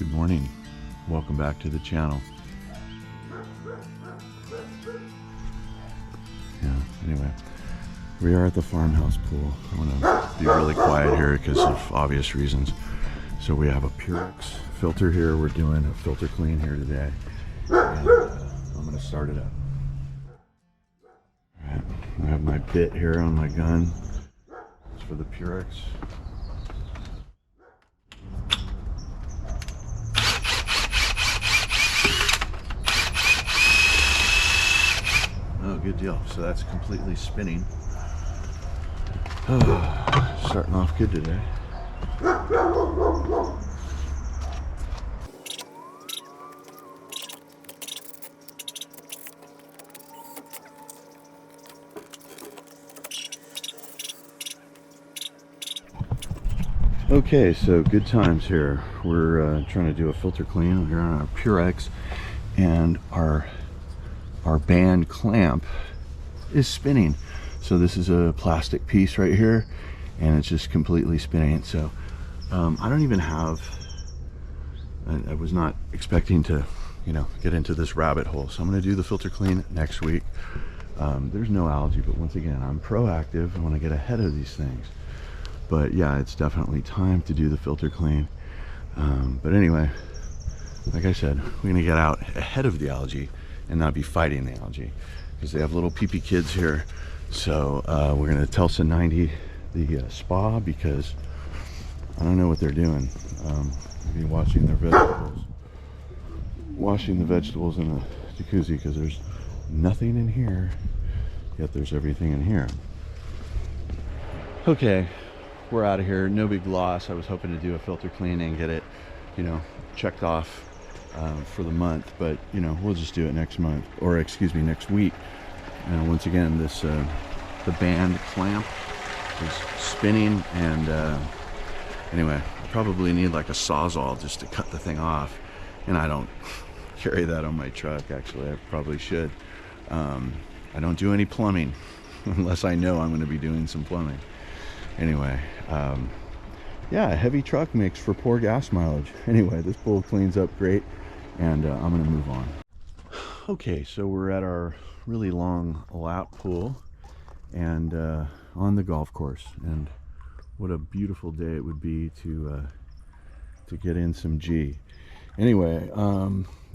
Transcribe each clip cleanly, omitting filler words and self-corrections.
Good morning. Welcome back to the channel. Yeah, anyway, we are at the farmhouse pool. I want to be really quiet here because of obvious reasons. So we have a Purex filter here. We're doing a filter clean here today. And I'm going to start it up. All right, I have my bit here on my gun. It's for the Purex. Oh, good deal. So that's completely spinning. Starting off good today. Okay, so good times here. We're trying to do a filter clean here on our Purex, and our band clamp is spinning. So this is a plastic piece right here, and it's just completely spinning. So I don't even have, I was not expecting to, get into this rabbit hole. So I'm going to do the filter clean next week. There's no algae, but once again, I'm proactive. I want to get ahead of these things. But yeah, it's definitely time to do the filter clean. But anyway, like I said, we're going to get out ahead of the algae and not be fighting the algae, because they have little peepee kids here. So we're going to Telsa 90 the spa, because I don't know what they're doing. Maybe washing their vegetables, washing the vegetables in the jacuzzi, because there's nothing in here, yet there's everything in here. Okay, we're out of here. No big loss. I was hoping to do a filter clean and get it, checked off for the month, but we'll just do it next month, or excuse me, next week. Once again, this the band clamp is spinning, and anyway, I probably need like a Sawzall just to cut the thing off, and I don't carry that on my truck. Actually, I probably should. I don't do any plumbing unless I know I'm going to be doing some plumbing. Anyway, yeah, a heavy truck makes for poor gas mileage. Anyway, this pool cleans up great, and I'm going to move on. Okay, so we're at our really long lap pool and on the golf course, and what a beautiful day it would be to get in some G. Anyway,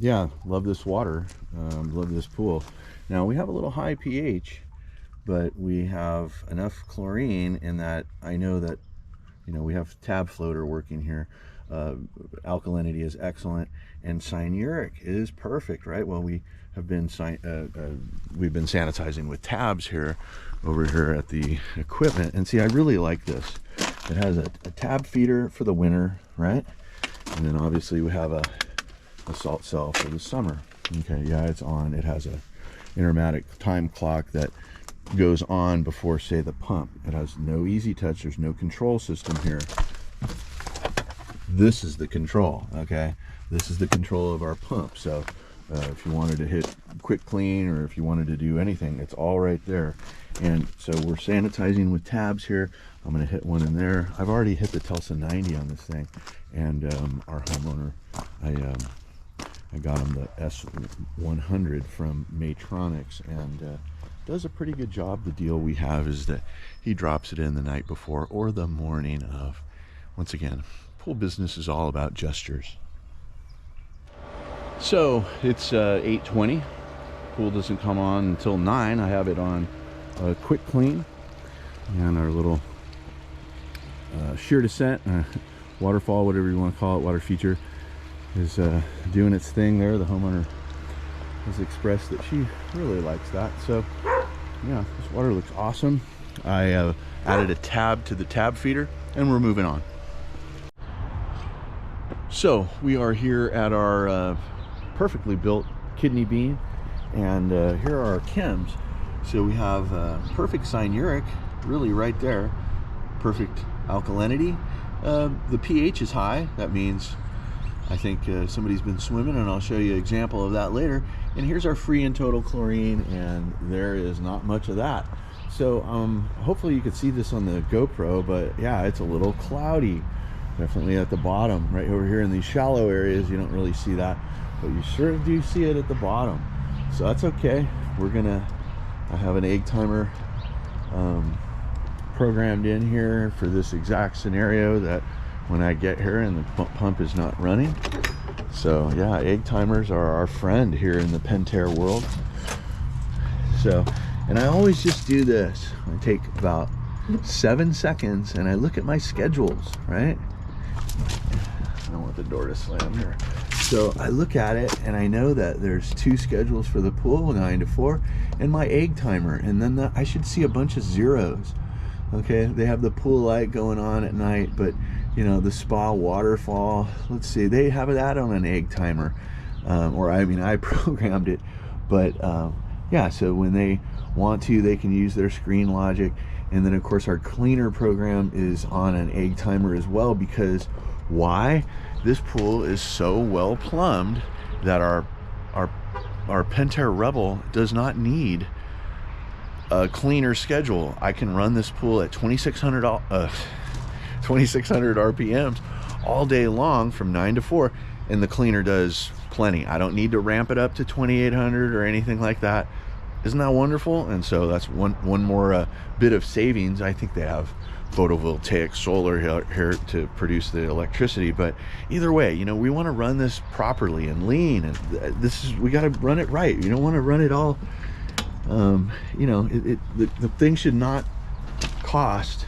yeah, love this water, love this pool. Now we have a little high pH, but we have enough chlorine in that I know that we have tab floater working here. Alkalinity is excellent, and cyanuric is perfect, right? Well, we have been we've been sanitizing with tabs here over here at the equipment, and see, I really like this. It has a tab feeder for the winter, right? And then obviously we have a salt cell for the summer. Okay, yeah, it's on. It has a intermatic time clock that goes on before, say, the pump. It has no easy touch. There's no control system here. This is the control. Okay, this is the control of our pump. So if you wanted to hit quick clean, or if you wanted to do anything, it's all right there. And so we're sanitizing with tabs here. I'm going to hit one in there. I've already hit the Telsa 90 on this thing, and our homeowner, I got him the S100 from Matronics, and does a pretty good job. The deal we have is that he drops it in the night before or the morning of. Once again, pool business is all about gestures. So it's 8:20. Pool doesn't come on until 9. I have it on a quick clean, and our little shear descent, waterfall, whatever you want to call it, water feature, is doing its thing there. The homeowner has expressed that she really likes that. So yeah, this water looks awesome. I added a tab to the tab feeder, and we're moving on. So we are here at our perfectly built kidney bean, and here are our chems. So we have perfect cyanuric, really right there, perfect alkalinity. The pH is high. That means I think somebody's been swimming, and I'll show you an example of that later. And here's our free and total chlorine, and there is not much of that. So hopefully you can see this on the GoPro, but yeah, it's a little cloudy. Definitely at the bottom, right over here in these shallow areas, you don't really see that, but you sure do see it at the bottom. So that's okay. I have an egg timer programmed in here for this exact scenario, that when I get here and the pump is not running. So yeah, egg timers are our friend here in the Pentair world. So, and I always just do this. I take about 7 seconds and I look at my schedules, right? I don't want the door to slam here. So I look at it and I know that there's 2 schedules for the pool, 9 to 4, and my egg timer. And then I should see a bunch of zeros. Okay, they have the pool light going on at night, but you know, the spa waterfall, let's see, they have that on an egg timer. Or I mean, I programmed it, but yeah, so when they want to, they can use their screen logic. And then of course our cleaner program is on an egg timer as well, because why? This pool is so well plumbed that our Pentair Rebel does not need a cleaner schedule. I can run this pool at 2600 RPMs all day long from 9 to 4, and the cleaner does plenty. I don't need to ramp it up to 2800 or anything like that. Isn't that wonderful? And so that's one more bit of savings. I think they have photovoltaic solar here to produce the electricity, but either way, you know, we want to run this properly and lean, and we got to run it right. You don't want to run it all, you know, the thing should not cost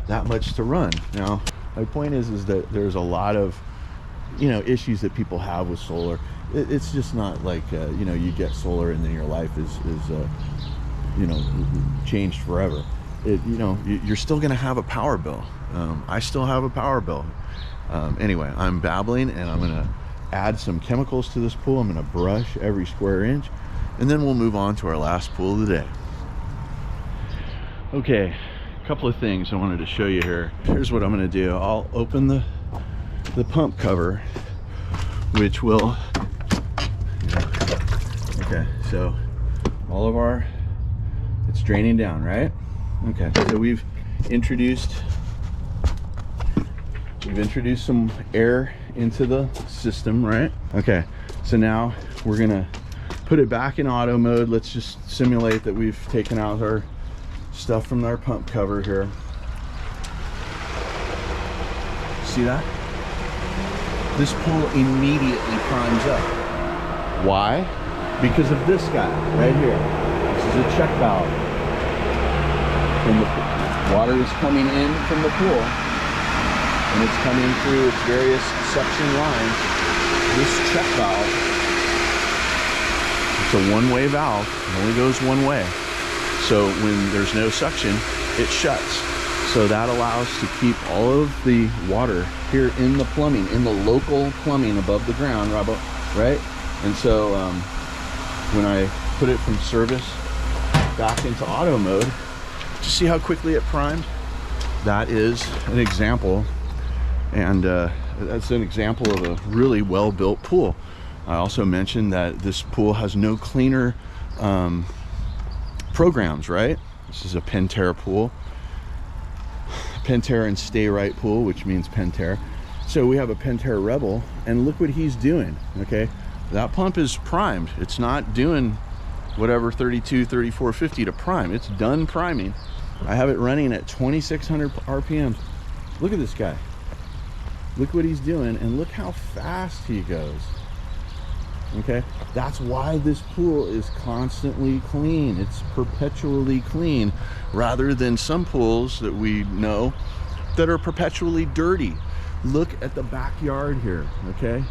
that much to run. Now my point is that there's a lot of, you know, issues that people have with solar. It's just not like you know, you get solar and then your life is you know, changed forever. You know, you're still gonna have a power bill. I still have a power bill. Anyway, I'm babbling, and I'm gonna add some chemicals to this pool. I'm gonna brush every square inch, and then we'll move on to our last pool of the day. Okay, a couple of things I wanted to show you here. Here's what I'm gonna do. I'll open the pump cover, which will, okay, so all of it's draining down, right? Okay, so we've introduced some air into the system, right? Okay, so now we're gonna put it back in auto mode. Let's just simulate that we've taken out our stuff from our pump cover here. See that? This pool immediately primes up. Why? Because of this guy right here. This is a check valve. When the water is coming in from the pool, and it's coming through its various suction lines, this check valve, it's a one-way valve. It only goes one way. So when there's no suction, it shuts. So that allows to keep all of the water here in the plumbing, in the local plumbing above the ground, right? And so when I put it from service back into auto mode, to see how quickly it primed, that is an example, and that's an example of a really well-built pool. I also mentioned that this pool has no cleaner programs, right? This is a Pentair pool. Pentair and Stay Right pool, which means Pentair. So we have a Pentair Rebel, and look what he's doing, okay? That pump is primed. It's not doing whatever 32, 34, 50 to prime. It's done priming. I have it running at 2600 RPMs. Look at this guy. Look what he's doing, and look how fast he goes. Okay, that's why this pool is constantly clean. It's perpetually clean, rather than some pools that we know that are perpetually dirty. Look at the backyard here, okay?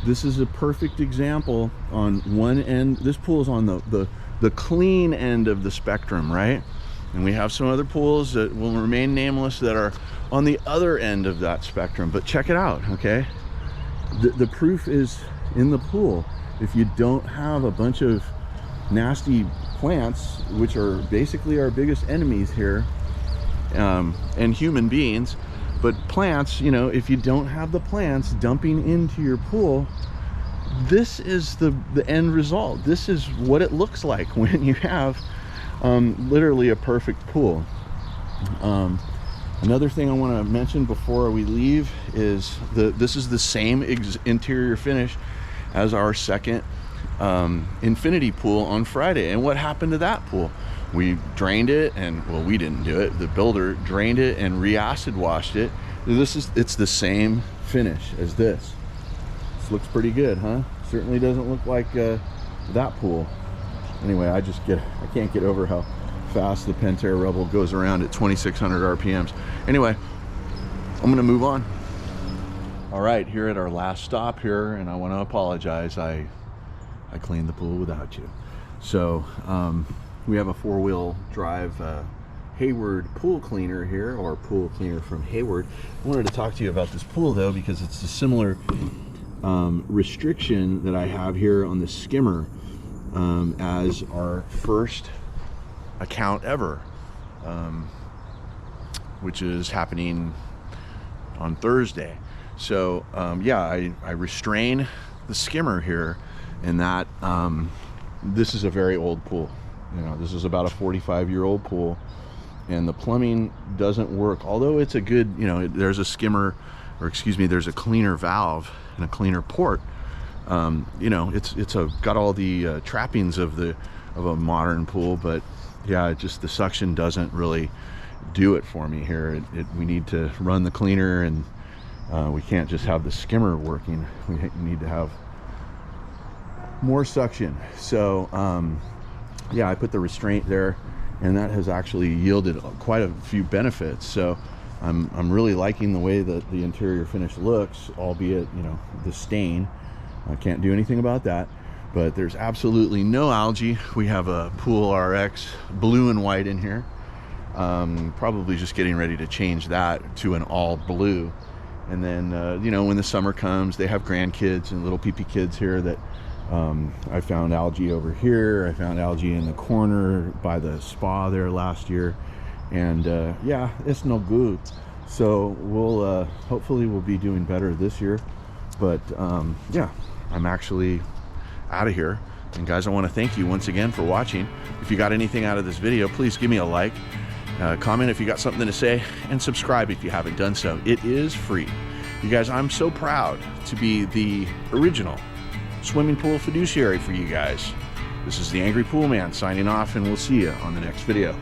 This is a perfect example. On one end, this pool is on the clean end of the spectrum, right? And we have some other pools that will remain nameless that are on the other end of that spectrum. But check it out, okay? The proof is in the pool. If you don't have a bunch of nasty plants, which are basically our biggest enemies here, and human beings, but plants, you know, if you don't have the plants dumping into your pool, this is the end result. This is what it looks like when you have literally a perfect pool. Another thing I want to mention before we leave is this is the same interior finish as our second infinity pool on Friday. And what happened to that pool? We drained it, and well, we didn't do it. The builder drained it and re-acid washed it. It's the same finish as this. This looks pretty good, huh? Certainly doesn't look like that pool. Anyway, I can't get over how fast the Pentair Rebel goes around at 2,600 RPMs. Anyway, I'm gonna move on. All right, here at our last stop here, and I want to apologize. I cleaned the pool without you. So we have a 4-wheel drive Hayward pool cleaner here, or pool cleaner from Hayward. I wanted to talk to you about this pool though, because it's a similar restriction that I have here on the skimmer as our first account ever, which is happening on Thursday. So yeah, I restrain the skimmer here, and that this is a very old pool. You know, this is about a 45-year-old pool, and the plumbing doesn't work. Although it's a good, you know, there's a skimmer, or excuse me, there's a cleaner valve and a cleaner port. You know, it's got all the trappings of a modern pool, but yeah, just the suction doesn't really do it for me here. We need to run the cleaner, and we can't just have the skimmer working. We need to have more suction. So yeah, I put the restraint there, and that has actually yielded quite a few benefits. So I'm really liking the way that the interior finish looks, albeit, you know, the stain, I can't do anything about that. But there's absolutely no algae. We have a Pool RX blue and white in here. Probably just getting ready to change that to an all blue. And then, you know, when the summer comes, they have grandkids and little peepee kids here that I found algae over here. I found algae in the corner by the spa there last year. And yeah, it's no good. So we'll hopefully we'll be doing better this year. But yeah, I'm actually out of here. And guys, I want to thank you once again for watching. If you got anything out of this video, please give me a like, comment if you got something to say, and subscribe if you haven't done so. It is free. You guys, I'm so proud to be the original swimming pool fiduciary for you guys. This is the Angry Pool Man signing off, and we'll see you on the next video.